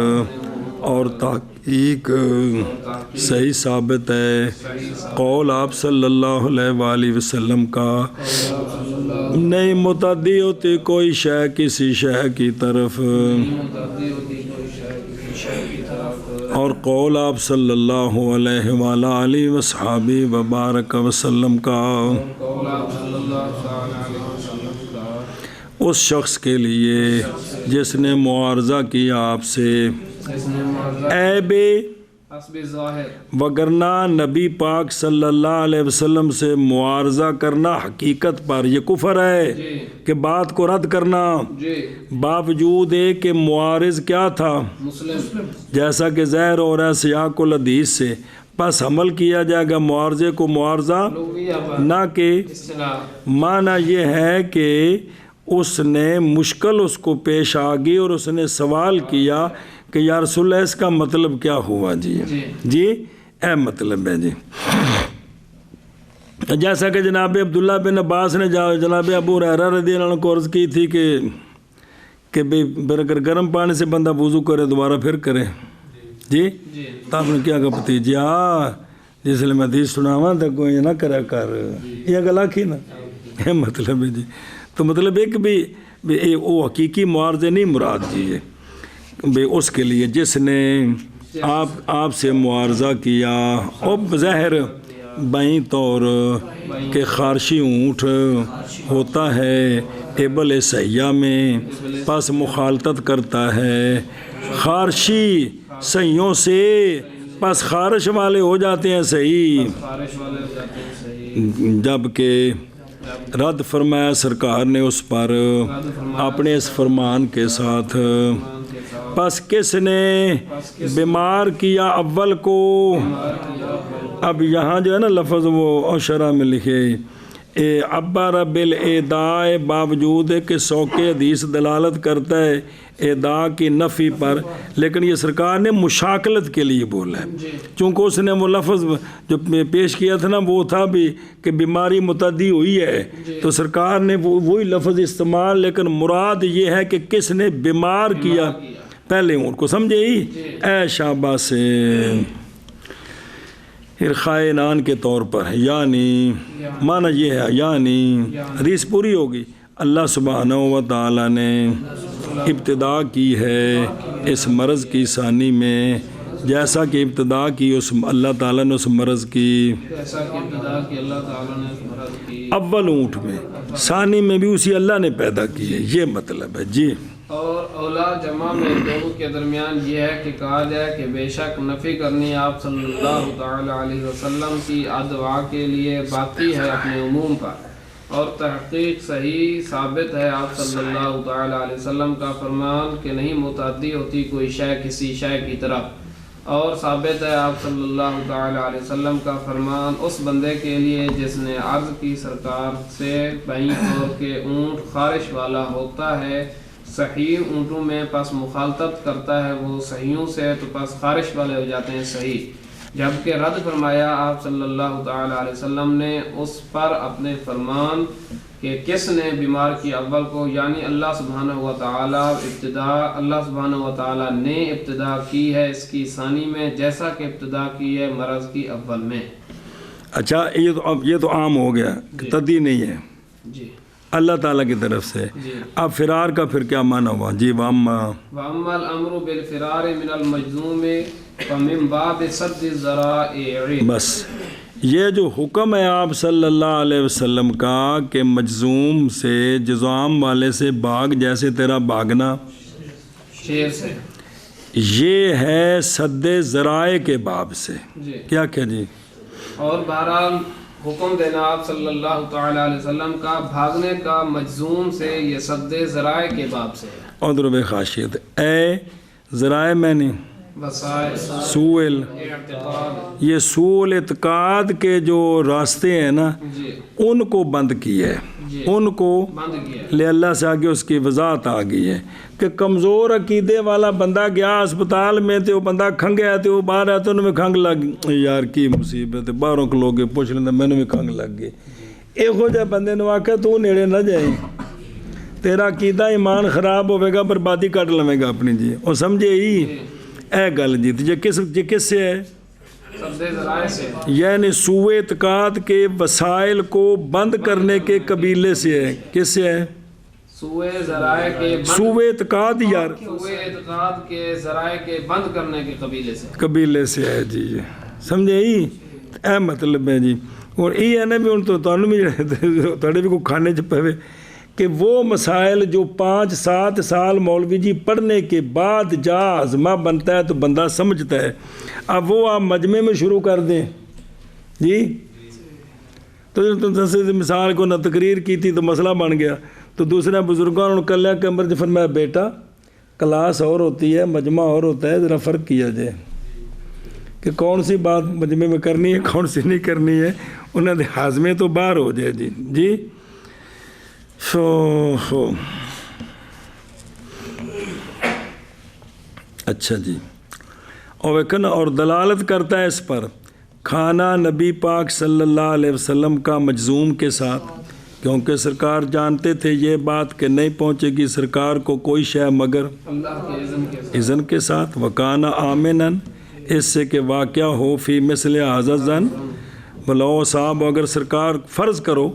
S1: اور تحقیق صحیح ثابت ہے قول آپ صلی اللہ علیہ وآلہ وسلم کا نہیں متعدی ہوتی کوئی شے کسی شے کی طرف، اور قول آپ صلی اللہ علیہ وآلہ وصحابہ وبارک وسلم کا اس شخص کے لیے جس نے معارضہ کیا آپ سے عیب وگرنہ نبی پاک صلی اللہ علیہ وسلم سے معارضہ کرنا حقیقت پر یہ کفر ہے کہ بات کو رد کرنا، باوجود ہے کہ معارض کیا تھا جیسا کہ ظاہر ہو رہا ہے سیاق الحدیث سے، بس عمل کیا جائے گا معارضے کو معارضہ نہ کہ معنی یہ ہے کہ اس نے مشکل اس کو پیش آ گئی اور اس نے سوال کیا کہ یا رسول اللہ اس کا مطلب کیا ہوا. جی اے مطلب ہے جی جیسا کہ جناب عبداللہ بن عباس نے جناب ابو ہریرہ رضی اللہ عنہ کو عرض کی تھی کہ اگر گرم پانی سے بندہ وضو کرے دوبارہ پھر کرے. جی تو آپ نے کیا کہا بھتیجی جس لیے میں حدیث سناواں تو کوئی نہ کرا کر، یہ گل آکھی نا، یہ مطلب ہے جی. تو مطلب ایک بھی وہ حقیقی معارضے نہیں مراد جی ہے بے اس کے لیے جس نے آپ سے معارضہ کیا، اب ظاہر بائیں طور کہ خارشی اونٹ ہوتا ہے ابل سیاح میں، پس مخالطت کرتا ہے خارشی سیوں سے، پس خارش والے ہو جاتے ہیں صحیح،
S2: خارش والے ہو جاتے ہیں صحیح،
S1: جبکہ رد فرمایا سرکار نے اس پر اپنے اس فرمان کے ساتھ، پس کس نے بیمار کیا اول کو، اب یہاں جو ہے نا لفظ وہ شرح میں لکھے عبر بالاداء، باوجود ہے کہ سوق حدیث دلالت کرتا ہے ادا کی نفی پر، لیکن یہ سرکار نے مشاکلت کے لیے بولا ہے، چونکہ اس نے وہ لفظ جو پیش کیا تھا نا وہ تھا بھی کہ بیماری متعدی ہوئی ہے، تو سرکار نے وہی لفظ استعمال، لیکن مراد یہ ہے کہ کس نے بیمار کیا پہلے ان کو، سمجھے ہی اے شابہ سے ارخائے نان کے طور پر، یعنی معنی یہ ہے یعنی حدیث پوری ہوگی، اللہ سبحانہ و تعالیٰ نے ابتدا کی ہے اس مرض کی ثانی میں، جیسا کہ ابتدا کی اس اللہ تعالیٰ نے اس مرض کی
S2: جیسا کہ ابتدا کی اللہ تعالیٰ نے اس مرض کی
S1: اول اونٹ میں، ثانی میں بھی اسی اللہ نے پیدا کی ہے، یہ مطلب ہے جی۔
S2: اور اولا جمع میں دونوں کے درمیان یہ ہے کہ کہا جائے کہ بے شک نفی کرنی آپ صلی اللہ تعالی علیہ وسلم کی ادعا کے لیے باقی ہے اپنے عموم پر، اور تحقیق صحیح ثابت ہے آپ صلی اللہ تعالی علیہ وسلم کا فرمان کہ نہیں متعدی ہوتی کوئی شے کسی شے کی طرف، اور ثابت ہے آپ صلی اللہ تعالی علیہ وسلم کا فرمان اس بندے کے لیے جس نے عرض کی سرکار سے بائیں طور کے اونٹ خارش والا ہوتا ہے صحیح اونٹوں میں، پس مخالطت کرتا ہے وہ صحیحوں سے تو پس خارش والے ہو جاتے ہیں صحیح، جبکہ رد فرمایا آپ صلی اللہ تعالی علیہ وسلم نے اس پر اپنے فرمان کہ کس نے بیمار کی اول کو، یعنی اللہ سبحانہ و تعالی اللہ سبحانہ و تعالی نے ابتدا کی ہے اس کی ثانی میں، جیسا کہ ابتدا کی ہے مرض کی اول میں۔
S1: اچھا یہ تو عام ہو گیا، تدی نہیں ہے
S2: جی
S1: اللہ تعالیٰ کی طرف سے، اب فرار کا پھر کیا معنی ہوا جی؟
S2: وَأَمَّا الْأَمْرُ بِالْفِرَارِ مِنَ الْمَجْذُومِ فَمِن بَابِ سَدِّ الذَّرَائِعِ،
S1: بس یہ جو حکم ہے آپ صلی اللہ علیہ وسلم کا کہ مجذوم سے جذام والے سے بھاگ جیسے تیرا بھاگنا،
S2: شیر سے،
S1: یہ ہے سد ذرائع کے باب سے، کیا جی؟
S2: اور بہرحال حکم دینا آپ صلی اللہ تعالی علیہ وسلم کا بھاگنے کا مجذوم سے یہ سد ذرائع کے باب سے ہے۔
S1: اور درب خاشیت اے ذرائع میں نے
S2: وسائل،
S1: سوئل،
S2: اعتقاد،
S1: یہ سوء اعتقاد کے جو راستے ہیں نا
S2: جی
S1: ان کو بند کیے ہے، ان کو
S2: بند کیا،
S1: لے اللہ سے آگے اس کی وضاحت آ گئی ہے کہ کمزور عقیدے والا بندہ گیا اسپتال میں تے وہ بندہ کھنگیا تے وہ باہر آیا تو انہوں میں کھنگ لگ، یار کی مصیبت ہے، باہروں کے لوگ پوچھ لیندے میں نے بھی کھنگ لگ گئی، ایک ہو جائے بندے نے آکھا تو نیڑے نہ جائیں، تیرا عقیدہ ایمان خراب ہوئے گا بربادی کٹ لوے گا اپنی جی، اور سمجھے ہی اے گل جی یہ کس سے ہے؟
S2: سد ذرائع سے،
S1: یعنی سوء اعتقاد کے وسائل کو بند کرنے کے قبیلے سے ہے، کس سے ہے؟
S2: سوء ذرائع کے
S1: سوء اعتقاد یار
S2: سوء اعتقاد کے ذرائع کے بند کرنے کے
S1: قبیلے سے ہے جی، سمجھے ہی اے مطلب ہے جی۔ اور یہ ہے نا بھی ہوں تو تمہیں بھی تھوڑے بھی کوئی کھانے چ پوے کہ وہ مسائل جو 5-7 سال مولوی جی پڑھنے کے بعد جا عظمہ بنتا ہے تو بندہ سمجھتا ہے، اب وہ آپ مجمع میں شروع کر دیں جی، تو مثال کو نہ تقریر کی تھی تو مسئلہ بن گیا، تو دوسرے بزرگوں نے کر لیا کمر سے فرمایا بیٹا کلاس اور ہوتی ہے مجمع اور ہوتا ہے، ذرا فرق کیا جائے کہ کون سی بات مجمع میں کرنی ہے کون سی نہیں کرنی ہے، انہیں دے ہاضمے تو باہر ہو جائے جی جی۔ اچھا جی، اور دلالت کرتا ہے اس پر کھانا نبی پاک صلی اللہ علیہ وسلم کا مجذوم کے ساتھ، کیونکہ سرکار جانتے تھے یہ بات کہ نہیں پہنچے گی سرکار کو کوئی شے مگر
S2: اللہ کے
S1: اذن کے ساتھ، وکانا آمنن، اس سے کہ واقعہ ہو فی مثل ھذا الظن، بلاؤ صاحب اگر سرکار فرض کرو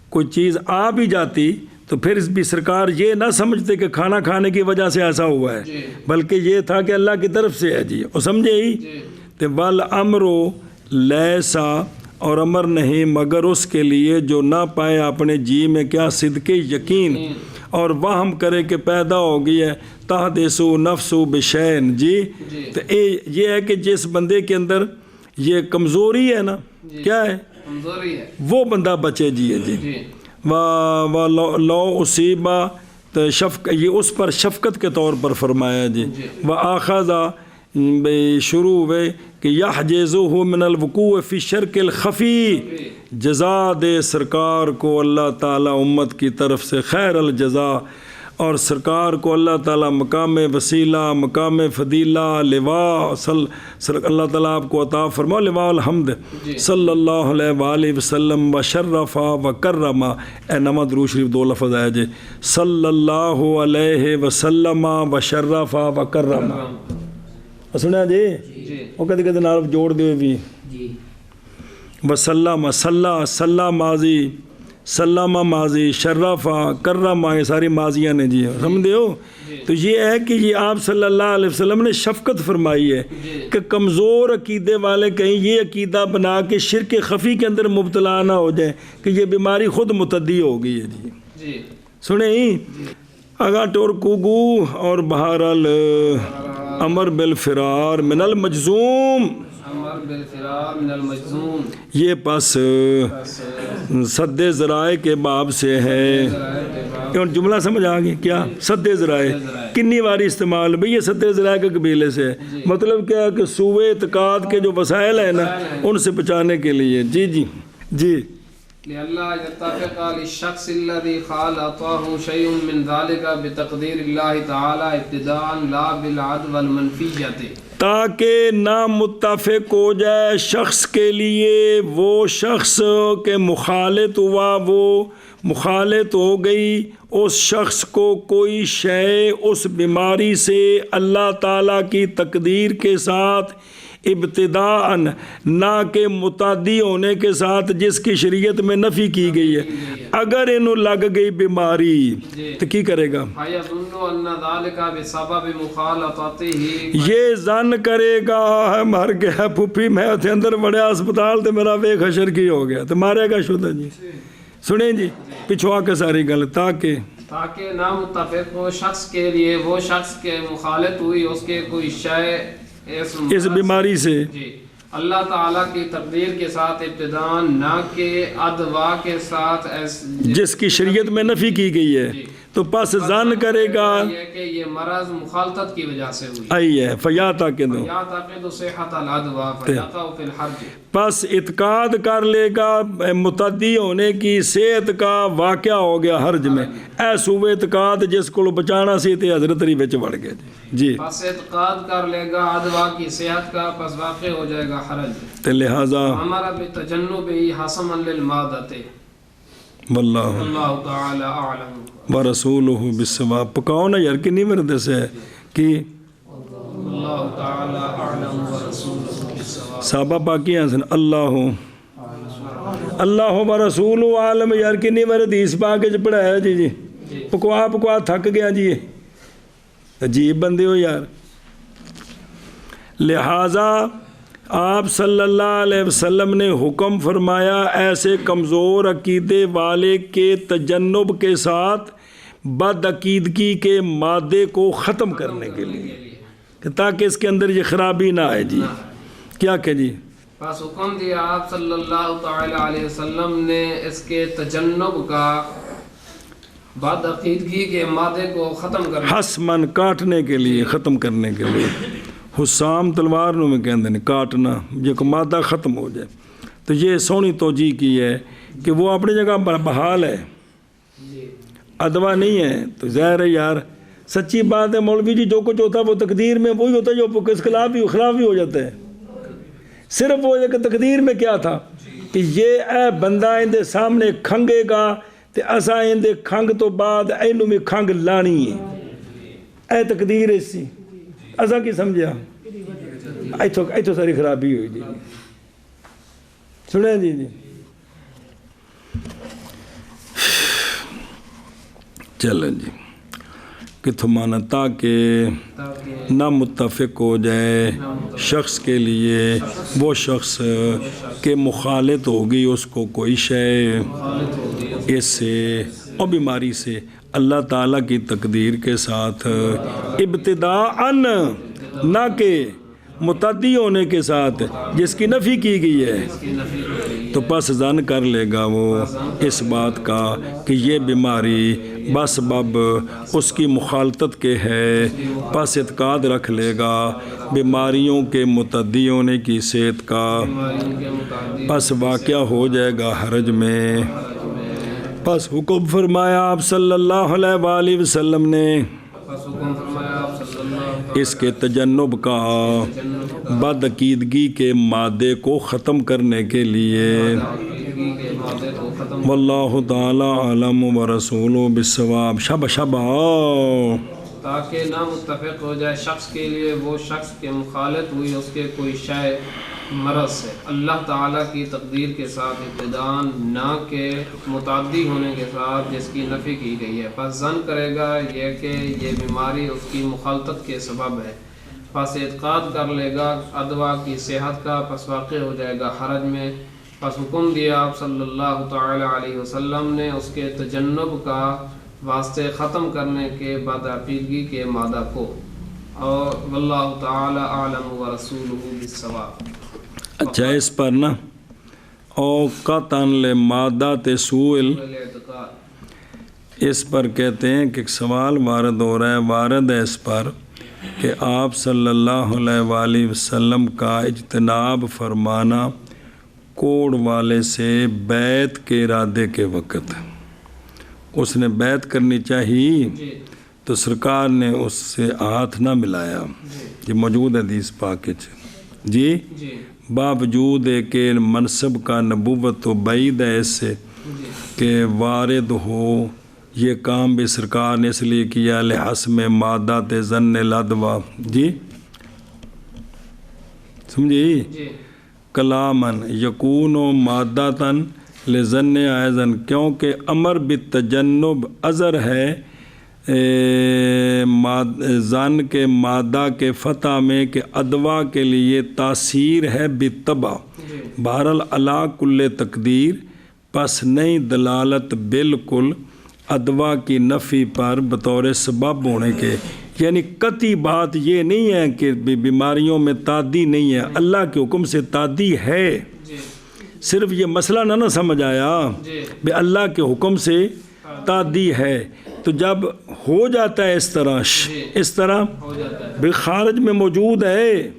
S1: کوئی چیز آ بھی جاتی تو پھر بھی سرکار یہ نہ سمجھتے کہ کھانا کھانے کی وجہ سے ایسا ہوا ہے، بلکہ یہ تھا کہ اللہ کی طرف سے ہے جی، اور سمجھے ہی تو والامر لیسا اور امر نہیں مگر اس کے لیے جو نہ پائے اپنے جی میں کیا صدق یقین اور وہم کرے کہ پیدا ہو گئی ہے تحدثو نفسو بشین جی تو یہ ہے کہ جس بندے کے اندر یہ کمزوری ہے نا کیا ہے
S2: کمزوری ہے
S1: وہ بندہ بچے جی و لو اصیبہ تو یہ اس پر شفقت کے طور پر فرمایا جی و آخذہ شروع ہوئے کہ یحجزہ من الوقوع فی شرک الخفی جزا دے سرکار کو اللہ تعالیٰ امت کی طرف سے خیر الجزا اور سرکار کو اللہ تعالیٰ مقام وسیلہ مقام فضیلہ لواء اللہ تعالیٰ آپ کو عطا فرما لواء الحمد صلی اللہ علیہ وآلہ وسلم و شرفا و کرما اے نمہ درود شریف 2 لفظ آیا جی صلی اللہ علیہ وسلم و شرفا و کرما سنیا جی وہ کدی کدی نال جوڑ دیو بھی وسلم صلی ماضی سلامہ ماضی شرفہ کرما یہ ساری ماضیاں نے جی سمجھے ہو تو یہ ہے کہ یہ آپ صلی اللہ علیہ وسلم نے شفقت فرمائی ہے کہ کمزور عقیدے والے کہیں یہ عقیدہ بنا کے شرک خفی کے اندر مبتلا نہ ہو جائیں کہ یہ بیماری خود متعدی ہو گئی ہے جی سنیں اگا ٹور کوگو اور بہرحال امر بالفرار من المجزوم یہ پس سد ذرائع کے باب سے ہے جملہ سمجھ آگے کیا سد ذرائع کنی باری استعمال بھئی یہ سد ذرائع کے قبیلے سے ہے مطلب کیا کہ سوء اعتقاد کے جو وسائل ہیں نا ان سے بچانے کے لیے جی
S2: لئلا يتفق للشخص الذي خالطه شيء من ذلك بتقدير الله تعالى ابتداء لا بالعدو والمنفیت
S1: تاکہ نامتفق ہو جائے شخص کے لیے وہ شخص کے مخالط ہوا وہ مخالط ہو گئی اس شخص کو کوئی شے اس بیماری سے اللہ تعالیٰ کی تقدیر کے ساتھ ابتداءً نہ کہ متعدی ہونے کے ساتھ جس کی شریعت میں نفی کی گئی ہے اگر انہوں لگ گئی بیماری تو کی کرے گا یہ ظن کرے گا مر گیا پھوپھی میں اندر بڑے اسپتال تو میرا بے خشر کی ہو گیا تو مارے گا شدہ جی سنیں جی پچھوا کے ساری گل تاکہ
S2: نامتفق ہو شخص کے لیے وہ شخص کے مخالط ہوئی اس کے کوئی شے
S1: اس بیماری سے
S2: اللہ تعالیٰ کی تقدیر کے ساتھ ابتداء نہ کہ ادوا کے ساتھ
S1: جس کی شریعت میں نفی کی گئی ہے تو پس ظن کرے گا
S2: کہ یہ مرض مخالطت کی وجہ سے ہوئی
S1: آئی ہے فیاتاقدو
S2: صحت الادوا فیقع فی الحرج
S1: پس اعتقاد کر لے گا متعدی ہونے کی صحت کا واقعہ ہو گیا حرج میں اے سوء اعتقاد جس کو بچانا سی تے حضرت ری وچ بڑھ گئے جی
S2: پس اعتقاد کر لے گا ادوا کی صحت کا پس واقع ہو جائے گا حرج
S1: تے لہذا
S2: ہمارا بتجنب ہی حسما للمادت
S1: واللہ
S2: تعالی اعلم
S1: ورسولہ بالصواب پکاؤ نا یار کنی مرد سے ہے کہ
S2: اللہ تعالی اعلم ورسولہ بالصواب
S1: صحابہ پاکی ہیں سن اللہ ورسولہ عالم یار کنی مرد اس پاکے جو پڑھا ہے جی پکوا تھک گیا جی عجیب بندے ہو یار لہٰذا آپ صلی اللہ علیہ وسلم نے حکم فرمایا ایسے کمزور عقیدے والے کے تجنب کے ساتھ بد عقیدگی کے مادے کو ختم کرنے کے لیے تاکہ اس کے اندر یہ خرابی نہ آئے جی کیا کہ جی
S2: بس حکم دیا آپ صلی اللہ تعالی علیہ وسلم نے اس کے تجنب کا بد عقیدگی کے مادے کو ختم کرنے
S1: حسمن کاٹنے کے لیے ختم کرنے کے لیے حسام تلوار نو میں کہندے نے کاٹنا یہ کو مادہ ختم ہو جائے تو یہ سونی توجیہ کی ہے کہ وہ اپنی جگہ بحال ہے ادوا نہیں ہے تو ظاہر ہے یار سچی بات ہے مولوی جی جو کچھ ہوتا ہے وہ تقدیر میں وہی ہوتا ہے جو اس خلاف بھی ہو جاتا ہے صرف وہ کہ تقدیر میں کیا تھا کہ یہ اے بندہ اندے سامنے کھنگے گا تے اسا اندے کھنگ تو بعد اینو میں کھنگ لانی ہے اے تقدیر اسی اسا کی سمجھا ایتھو ساری خرابی ہوئی جی سنیں جی چلیں جی کتھوں مانا تاکہ نہ متفق ہو جائے شخص کے لیے وہ شخص کے مخالط ہوگی اس کو کوئی شے اس سے اور بیماری سے اللہ تعالیٰ کی تقدیر کے ساتھ ابتداءً نہ کہ متعدی ہونے کے ساتھ جس کی نفی کی گئی ہے تو پس ظن کر لے گا وہ اس بات کا کہ یہ بیماری بسبب اس کی مخالطت کے ہے، پس اعتقاد رکھ لے گا بیماریوں کے متعدی ہونے کی صحت کا، پس واقعہ ہو جائے گا حرج میں۔ پس حکم فرمایا آپ صلی اللہ علیہ وآلہ وسلم نے اس کے تجنب کا بدعقیدگی کے مادے کو ختم کرنے کے لیے۔ واللہ تعالی عالم ورسولہ بالصواب۔ شبہ
S2: تاکہ نہ متفق ہو جائے شخص کے لیے وہ شخص کے مخالط ہوئی اس کے کوئی شے مرض سے اللہ تعالیٰ کی تقدیر کے ساتھ ابتداءً نہ کہ متعدی ہونے کے ساتھ جس کی نفی کی گئی ہے، پس ظن کرے گا یہ کہ یہ بیماری اس کی مخالطت کے سبب ہے، پس اعتقاد کر لے گا ادوا کی صحت کا، پس واقع ہو جائے گا حرج میں۔ پس حکم دیا آپ صلی اللہ تعالی علیہ وسلم نے اس کے تجنب کا واسطے ختم کرنے کے بدعقیدگی کے مادہ کو، اور واللہ تعالی اعلم ورسولہ بالصواب۔
S1: اچھا اس پر نا اوقاتاً لمادات سوئل اس پر کہتے ہیں کہ سوال وارد ہو رہا ہے، وارد ہے اس پر کہ آپ صلی اللہ علیہ وآلہ وسلم کا اجتناب فرمانا کوڑ والے سے بیعت کے ارادے کے وقت اس نے بیعت کرنی چاہیے تو سرکار نے اس سے ہاتھ نہ ملایا، یہ موجود ہے حدیث پاک جی، باوجود کہ منصب کا نبوت تو بعید ہے اس سے کہ وارد ہو یہ کام بھی سرکار نے اس لیے کیا لحسم مادات ظن الادوا جی سمجھی کلامن یکون و مادتاً لظن ایزن، کیونکہ امر بالتجنب ازر ہے ظن کے مادہ کے فتح میں کہ ادوا کے لیے تاثیر ہے بالطبع بہرحال علا کل تقدیر، پس نہیں دلالت بالکل ادوا کی نفی پر بطور سبب ہونے کے، یعنی قطعی بات یہ نہیں ہے کہ بیماریوں میں تعدی نہیں ہے، اللہ کے حکم سے تعدی ہے، صرف یہ مسئلہ نہ سمجھ آیا بے اللہ کے حکم سے تعدی ہے، تو جب ہو جاتا ہے اس طرح بے خارج میں موجود ہے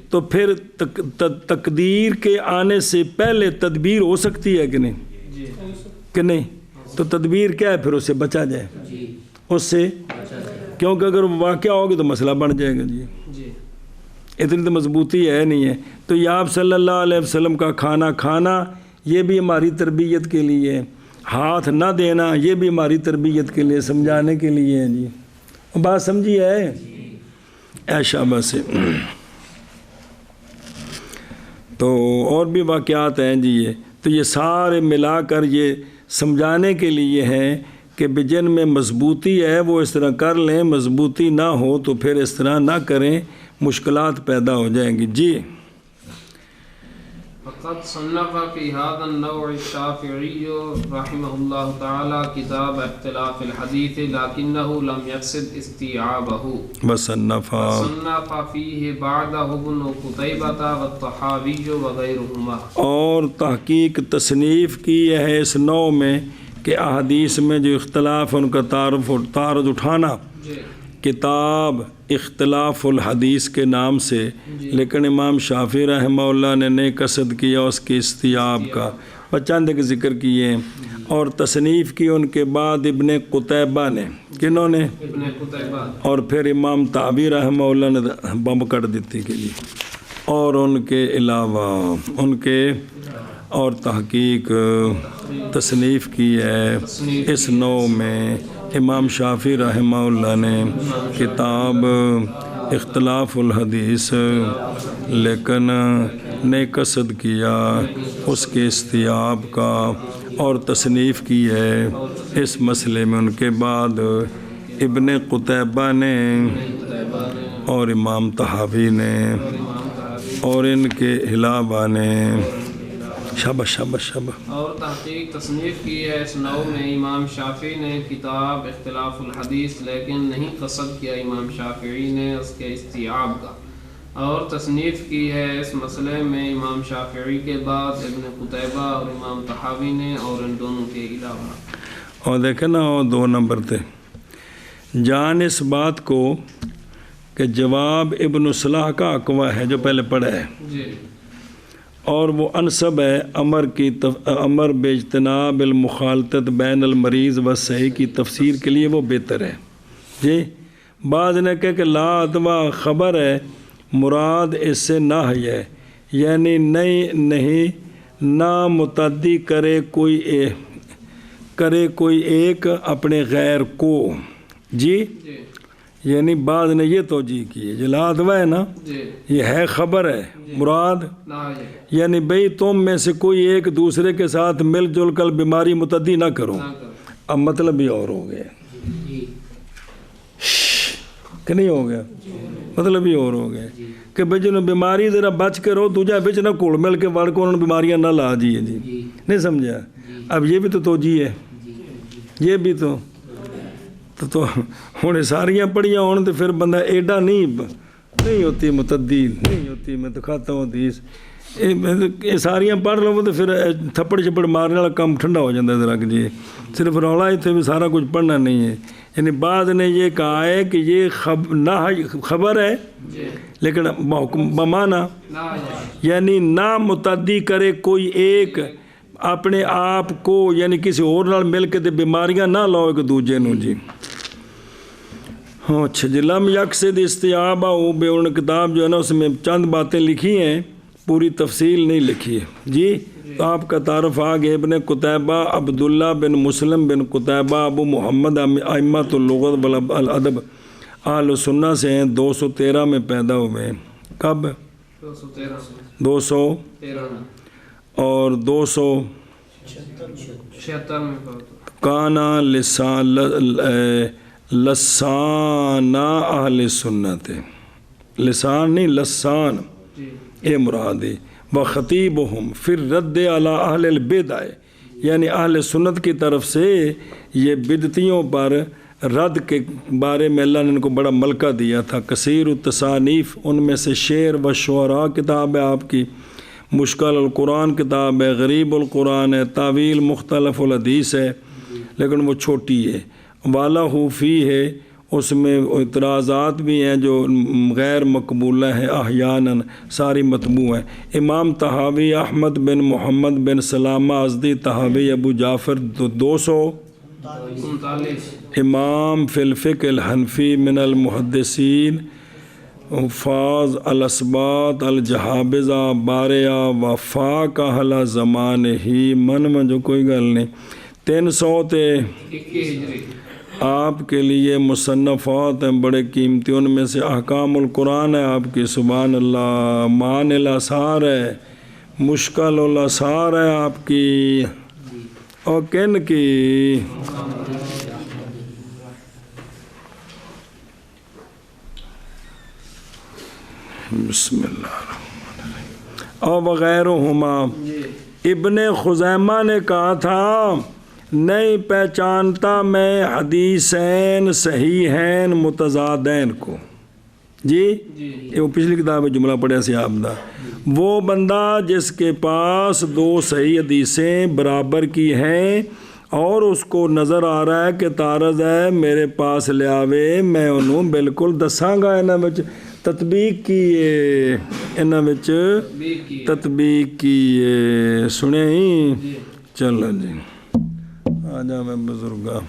S1: تو پھر تقدیر کے آنے سے پہلے تدبیر ہو سکتی ہے کہ نہیں تو تدبیر کیا ہے پھر اس سے بچا جائے اس سے، کیونکہ اگر واقعہ ہوگی تو مسئلہ بڑھ جائے گا جی اتنی تو مضبوطی ہے نہیں ہے۔ تو یہ آپ صلی اللہ علیہ وسلم کا کھانا یہ بھی ہماری تربیت کے لیے، ہاتھ نہ دینا یہ بھی ہماری تربیت کے لیے، سمجھانے کے لیے ہے جی، بات سمجھی ہے ایشابہ سے۔ تو اور بھی واقعات ہیں جی، یہ تو یہ سارے ملا کر یہ سمجھانے کے لیے ہیں کہ جن میں مضبوطی ہے وہ اس طرح کر لیں، مضبوطی نہ ہو تو پھر اس طرح نہ کریں، مشکلات پیدا ہو جائیں گی جی۔
S2: فقد صنف في هذا النوع الشافعي رحمه الله تعالى كتاب اختلاف الحديث لكنه لم يقصد استيعابه،
S1: وصنف
S2: فيه بعده ابن قتيبة والطحاوي وغيرهما،
S1: اور تحقیق تصنیف کی ہے اس نوع میں کہ احادیث میں جو اختلاف ان کا تعارض اٹھانا، کتاب اختلاف الحدیث کے نام سے، لیکن امام شافعی رحمہ اللہ نے نہیں قصد کیا اس کی استیاب کا، چند کے ذکر کیے ہیں، اور تصنیف کی ان کے بعد ابن قتیبہ نے، کنہوں نے؟
S2: ابن قتیبہ،
S1: اور پھر امام طحاوی رحمہ اللہ نے بم کر دیتی کے لیے، اور ان کے علاوہ ان کے اور تحقیق تصنیف کی ہے اس نوع میں امام شافعی رحمہ اللہ نے کتاب اختلاف الحدیث، لیکن نے قصد کیا اس کے استیاب کا، اور تصنیف کی ہے اس مسئلے میں ان کے بعد ابن قتیبہ نے اور امام طحاوی نے اور ان کے خلاف آنے شاباش شاباش شاباش
S2: اور تحقیق تصنیف کی ہے اس نو میں امام شافعی نے کتاب اختلاف الحدیث، لیکن نہیں قصد کیا امام شافعی نے اس کے استیعاب کا، اور تصنیف کی ہے اس مسئلے میں امام شافعی کے بعد ابن قتیبہ اور امام طحاوی نے، اور ان دونوں کے علاوہ۔
S1: اور دیکھیں نا، اور 2 نمبر تے جان اس بات کو کہ جواب ابن صلاح کا اقوا ہے جو پہلے پڑھا ہے،
S2: جی،
S1: اور وہ انسب ہے امر باجتناب المخالطت بین المریض و صحیح کی تفسیر کے لیے وہ بہتر ہے جی۔ بعض نے کہا کہ لا ادوا خبر ہے، مراد اس سے نہ ہے، یعنی نہیں نہ متعدی کرے کوئی ایک اپنے غیر کو جی، یعنی بعض نے یہ توجیہ کی ہے، جو لا ادوا ہے نا
S2: جی،
S1: یہ ہے خبر ہے، مراد
S2: نہ ہے،
S1: یعنی بھئی تم میں سے کوئی ایک دوسرے کے ساتھ مل جل کر بیماری متعدی نہ کرو۔
S2: نہ کرو۔
S1: اب مطلب یہ اور ہو گیا کہ نہیں ہو گیا، مطلب یہ اور ہو گیا کہ بھئی جنہوں بیماری ذرا بچ کے رہو، تجھے بچ نہ کوڑ مل کے وڑ کو انہوں بیماریاں نہ لا جی نہیں سمجھا۔ اب یہ بھی تو توجیہ ہے، یہ بھی تو ہوں ساریاں پڑھیاں ہون تو پھر بندہ ایڈا نہیں ہوتی متعدی، نہیں ہوتی، میں تو کھاتا ہوں حدیث، یہ ساریاں پڑھ لو تو پھر تھپڑ چھپڑ مارنے والا کام ٹھنڈا ہو جاتا ہے ذرا کہ جی صرف رولا ہی تھے بھی سارا کچھ پڑھنا نہیں ہے۔ یعنی بعض نے یہ کہا ہے کہ یہ خبر ہے لیکن بمانا یعنی نہ متعدی کرے کوئی ایک اپنے آپ کو، یعنی کسی اور نال مل کے بیماریاں نہ لاؤ ایک دوجے نو جی۔ اچھا جی، لم یقصد استیعابہ بے، ان کتاب جو ہے نا اس میں چند باتیں لکھی ہیں، پوری تفصیل نہیں لکھی ہے جی۔ تو آپ کا تعارف آگے ابن قتیبہ عبداللہ بن مسلم بن قتیبہ ابو محمد ائمۃ اللغت والادب اہل سنہ سے ہیں، 213 میں پیدا ہوئے ہیں۔ کب؟ 213 اور 276
S2: میں
S1: کانا لسانہ اہل سنت، لسان نہیں لسان اے مرادی، و خطیبہم پھر رد علی اہل البدع، یعنی اہل سنت کی طرف سے یہ بدعتیوں پر رد کے بارے میں اللہ نے ان کو بڑا ملکہ دیا تھا۔ کثیر التصانیف، ان میں سے شعر و شعراء کتاب ہے آپ کی، مشکل القرآن کتاب ہے، غریب القرآن ہے، تعویل مختلف الحدیث ہے لیکن وہ چھوٹی ہے، والا فی ہے، اس میں اعتراضات بھی ہیں جو غیر مقبولہ ہیں احیاناً، ساری مطبوع ہیں۔ امام طحاوی احمد بن محمد بن سلامہ ازدی طحاوی ابو جعفر 239، امام فی الفقہ الحنفی من المحدثین، فاض الاسبات الجہابذہ باریا وفاق اہل زمان ہی من جو کوئی گل نہیں۔ 321 ہجری آپ کے لیے مصنفات ہیں بڑے قیمتی، ان میں سے احکام القرآن ہے آپ کی، سبحان اللہ، مان الاثار ہے، مشکل الاثار ہے آپ کی، اور کن کی بسم اللہ الرحمن الرحیم اور وغیرہما۔ ابن خزیمہ نے کہا تھا نہیں پہچانتا میں حدیثین صحیحین متضادین کو جی، یہ وہ پچھلی کتاب میں جملہ پڑھا سی آپ دا، وہ بندہ جس کے پاس 2 صحیح حدیثیں برابر کی ہیں اور اس کو نظر آ رہا ہے کہ تعارض ہے، میرے پاس لے آوے، میں انہوں بالکل دساں گا، انہاں وچ تطبیق کیے، انہاں وچ تطبیق کیے، سنے ہی چلو جی آجا میں بزرگا۔